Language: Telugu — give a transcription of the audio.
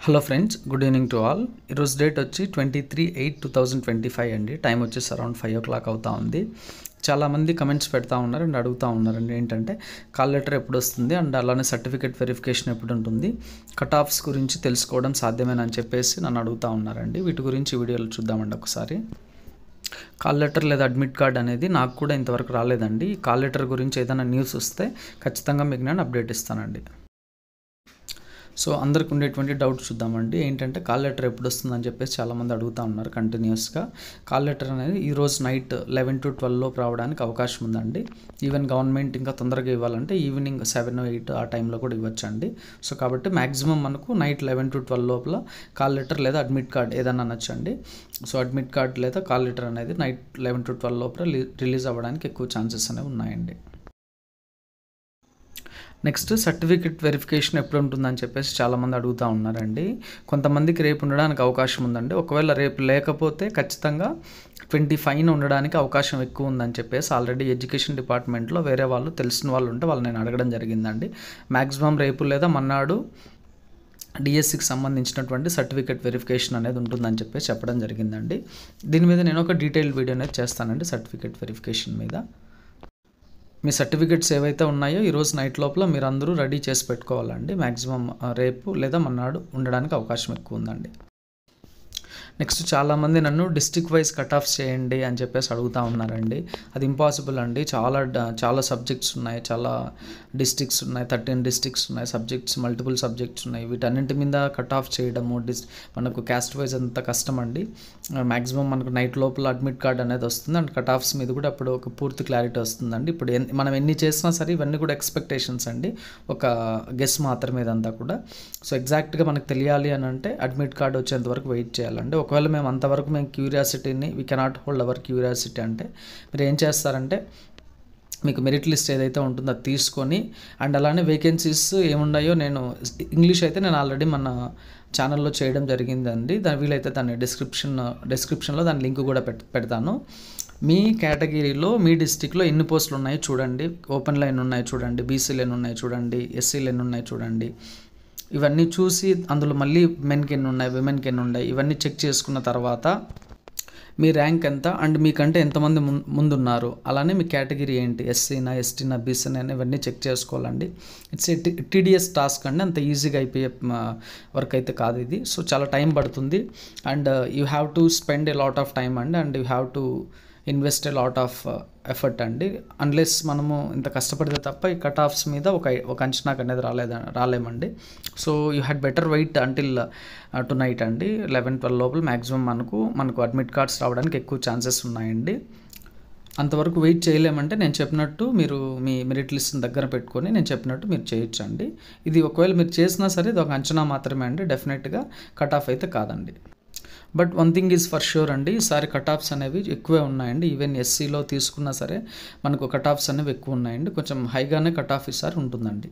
Hello friends, good evening to all. ఈరోజు డేట్ వచ్చి 23/8/2025 అండి. టైం వచ్చేసి అరౌండ్ 5 o'clock అవుతా ఉంది. చాలామంది కమెంట్స్ పెడతా ఉన్నారు అండ్ అడుగుతూ ఉన్నారండి ఏంటంటే కాల్ లెటర్ ఎప్పుడు వస్తుంది అండ్ అలానే సర్టిఫికేట్ వెరిఫికేషన్ ఎప్పుడు ఉంటుంది, కట్ ఆఫ్స్ గురించి తెలుసుకోవడం సాధ్యమేనని చెప్పేసి నన్ను అడుగుతూ ఉన్నారండి. వీటి గురించి వీడియోలు చూద్దామండి ఒకసారి. కాల్ లెటర్ లేదా అడ్మిట్ కార్డ్ అనేది నాకు కూడా ఇంతవరకు రాలేదండి. ఈ కాల్ లెటర్ గురించి ఏదైనా న్యూస్ వస్తే ఖచ్చితంగా మీకు నేను అప్డేట్ ఇస్తానండి. సో అందరికి ఉండేటువంటి డౌట్ చూద్దామండి. ఏంటంటే కాల్ లెటర్ ఎప్పుడు వస్తుందని చెప్పేసి చాలామంది అడుగుతూ ఉన్నారు కంటిన్యూస్గా. కాల్ లెటర్ అనేది ఈరోజు నైట్ 11 to 12 లోపు రావడానికి అవకాశం ఉందండి. ఈవెన్ గవర్నమెంట్ ఇంకా తొందరగా ఇవ్వాలంటే ఈవినింగ్ 7 or 8 ఆ టైంలో కూడా ఇవ్వచ్చండి. సో కాబట్టి మ్యాక్సిమం మనకు నైట్ 11 to 12 లోపల కాల్ లెటర్ లేదా అడ్మిట్ కార్డ్ ఏదన్నా అనొచ్చండి. సో అడ్మిట్ కార్డ్ లేదా కాల్ లెటర్ అనేది నైట్ 11 to 12 లోపల రిలీజ్ అవ్వడానికి ఎక్కువ ఛాన్సెస్ అనేవి ఉన్నాయండి. నెక్స్ట్ సర్టిఫికేట్ వెరిఫికేషన్ ఎప్పుడు ఉంటుందని చెప్పేసి చాలామంది అడుగుతూ ఉన్నారండి. కొంతమందికి రేపు ఉండడానికి అవకాశం ఉందండి. ఒకవేళ రేపు లేకపోతే ఖచ్చితంగా 25న ఉండడానికి అవకాశం ఎక్కువ ఉందని చెప్పేసి ఆల్రెడీ ఎడ్యుకేషన్ డిపార్ట్మెంట్లో వేరే వాళ్ళు తెలిసిన వాళ్ళు ఉంటే వాళ్ళు నేను అడగడం జరిగిందండి. మ్యాక్సిమం రేపు లేదా మన్నాడు డిఎస్సికి సంబంధించినటువంటి సర్టిఫికేట్ వెరిఫికేషన్ అనేది ఉంటుందని చెప్పేసి చెప్పడం జరిగిందండి. దీని మీద నేను ఒక డీటెయిల్డ్ వీడియో అనేది చేస్తానండి సర్టిఫికేట్ వెరిఫికేషన్ మీద. మీ సర్టిఫికేట్స్ ఏవైతే ఉన్నాయో ఈరోజు నైట్ లోపల మీరు అందరూ రెడీ చేసి పెట్టుకోవాలండి. మ్యాక్సిమం రేపు లేదా మన్నాడు ఉండడానికి అవకాశం ఎక్కువ ఉందండి. నెక్స్ట్ చాలామంది నన్ను డిస్ట్రిక్ట్ వైజ్ కట్ ఆఫ్స్ చేయండి అని చెప్పేసి అడుగుతూ ఉన్నారండి. అది ఇంపాసిబుల్ అండి. చాలా సబ్జెక్ట్స్ ఉన్నాయి, చాలా డిస్ట్రిక్ట్స్ ఉన్నాయి, 13 డిస్ట్రిక్ట్స్ ఉన్నాయి, సబ్జెక్ట్స్ మల్టిపుల్ సబ్జెక్ట్స్ ఉన్నాయి. వీటన్నింటి మీద కట్ ఆఫ్ చేయడము మనకు క్యాస్ట్ వైజ్ అంత కష్టం అండి. మ్యాక్సిమం మనకు నైట్ లోపల అడ్మిట్ కార్డ్ అనేది వస్తుంది అండ్ కట్ ఆఫ్స్ మీద కూడా అప్పుడు ఒక పూర్తి క్లారిటీ వస్తుందండి. ఇప్పుడు మనం ఎన్ని చేసినా సరే ఇవన్నీ కూడా ఎక్స్పెక్టేషన్స్ అండి, ఒక గెస్ మాత్రమే ఇదంతా కూడా. సో ఎగ్జాక్ట్గా మనకు తెలియాలి అని అంటే అడ్మిట్ కార్డ్ వచ్చేంత వరకు వెయిట్ చేయాలండి. ఒకవేళ మేము అంతవరకు క్యూరియాసిటీని we cannot hold our curiosity అంటే మీరు ఏం చేస్తారంటే మీకు మెరిట్ లిస్ట్ ఏదైతే ఉంటుందో అది తీసుకొని అండ్ అలానే వేకెన్సీస్ ఏమున్నాయో నేను ఇంగ్లీష్ అయితే నేను ఆల్రెడీ మన ఛానల్లో చేయడం జరిగిందండి. వీలైతే దాన్ని డిస్క్రిప్షన్లో దాని లింక్ కూడా పెడతాను. మీ కేటగిరీలో మీ డిస్టిక్లో ఎన్ని పోస్టులు ఉన్నాయో చూడండి, ఓపెన్ లైన్ ఉన్నాయి చూడండి, బీసీలు ఎన్ని ఉన్నాయి చూడండి, ఎస్సీలు ఎన్ని ఉన్నాయి చూడండి. ఇవన్నీ చూసి అందులో మళ్ళీ మెన్కి ఎన్ని ఉన్నాయి, విమెన్కి ఎన్ని ఉన్నాయి, ఇవన్నీ చెక్ చేసుకున్న తర్వాత మీ ర్యాంక్ ఎంత అండ్ మీకంటే ఎంతమంది ముందున్నారు, అలానే మీ కేటగిరీ ఏంటి, ఎస్సీనా ఎస్టీనా బీసీనా ఇవన్నీ చెక్ చేసుకోవాలండి. ఇట్స్ ఏ టీడీఎస్ టాస్క్ అండి, అంత ఈజీగా అయిపోయే వర్క్ అయితే కాదు ఇది. సో చాలా టైం పడుతుంది and you have to spend a lot of time and you have to invest a lot of effort అండి. అన్లెస్ మనము ఇంత కష్టపడితే తప్ప ఈ కట్ ఆఫ్స్ మీద ఒక అంచనాకు అనేది రాలేమండి. So you had better wait until tonight అండి. 11-12 లోపల మ్యాక్సిమం మనకు అడ్మిట్ కార్డ్స్ రావడానికి ఎక్కువ ఛాన్సెస్ ఉన్నాయండి. అంతవరకు వెయిట్ చేయలేమంటే నేను చెప్పినట్టు మీరు మీ మెరిట్ లిస్ట్ని దగ్గర పెట్టుకొని నేను చెప్పినట్టు మీరు చేయొచ్చండి. ఇది ఒకవేళ మీరు చేసినా సరే ఇది ఒక అంచనా మాత్రమే అండి, డెఫినెట్గా కట్ ఆఫ్ అయితే కాదండి. But one thing is for sure అండి, ఈసారి కట్ ఆఫ్స్ అనేవి ఎక్కువే ఉన్నాయండి. ఈవెన్ ఎస్సీలో తీసుకున్నా సరే మనకు కట్ ఆఫ్స్ అనేవి ఎక్కువ ఉన్నాయండి. కొంచెం హైగానే కట్ ఆఫ్ ఈసారి ఉంటుందండి.